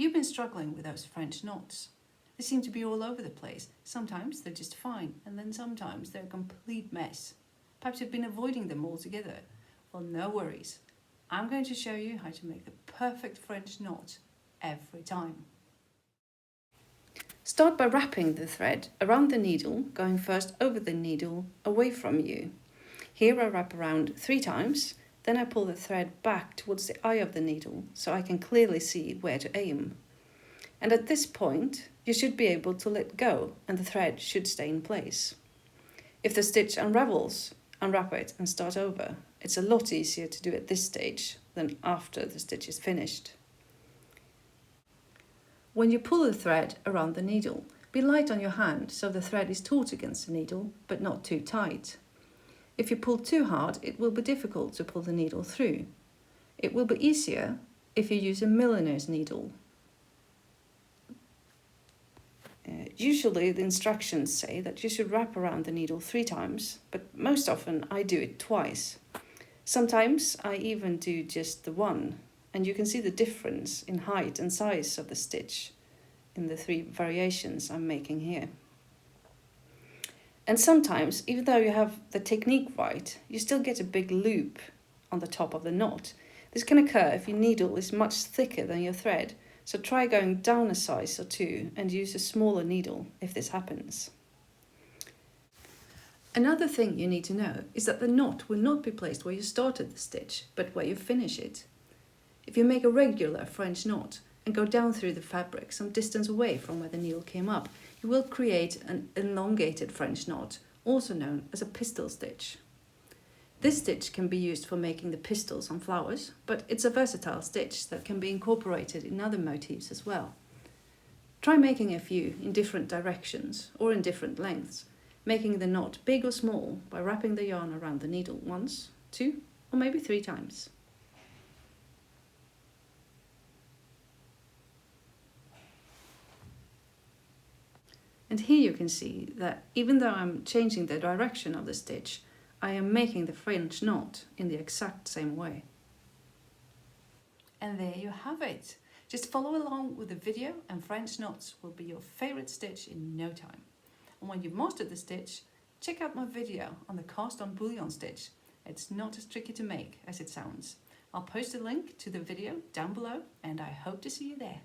you've been struggling with those French knots. They seem to be all over the place. Sometimes they're just fine, and then sometimes they're a complete mess. Perhaps you've been avoiding them altogether. Well, no worries. I'm going to show you how to make the perfect French knot every time. Start by wrapping the thread around the needle, going first over the needle, away from you. Here I wrap around 3 times, then I pull the thread back towards the eye of the needle so I can clearly see where to aim. And at this point, you should be able to let go and the thread should stay in place. If the stitch unravels, unwrap it and start over. It's a lot easier to do at this stage than after the stitch is finished. When you pull the thread around the needle, be light on your hand so the thread is taut against the needle but not too tight. If you pull too hard, it will be difficult to pull the needle through. It will be easier if you use a milliner's needle. Usually the instructions say that you should wrap around the needle 3 times, but most often I do it twice. Sometimes I even do just the one, and you can see the difference in height and size of the stitch in the 3 variations I'm making here. And sometimes, even though you have the technique right, you still get a big loop on the top of the knot. This can occur if your needle is much thicker than your thread, so try going down a size or 2 and use a smaller needle if this happens. Another thing you need to know is that the knot will not be placed where you started the stitch, but where you finish it. If you make a regular French knot and go down through the fabric some distance away from where the needle came up, you will create an elongated French knot, also known as a pistil stitch. This stitch can be used for making the pistils on flowers, but it's a versatile stitch that can be incorporated in other motifs as well. Try making a few in different directions or in different lengths, making the knot big or small by wrapping the yarn around the needle once, 2, or maybe 3 times. And here you can see that even though I'm changing the direction of the stitch, I am making the French knot in the exact same way. And there you have it. Just follow along with the video and French knots will be your favorite stitch in no time. And when you've mastered the stitch, check out my video on the cast on bullion stitch. It's not as tricky to make as it sounds. I'll post a link to the video down below and I hope to see you there.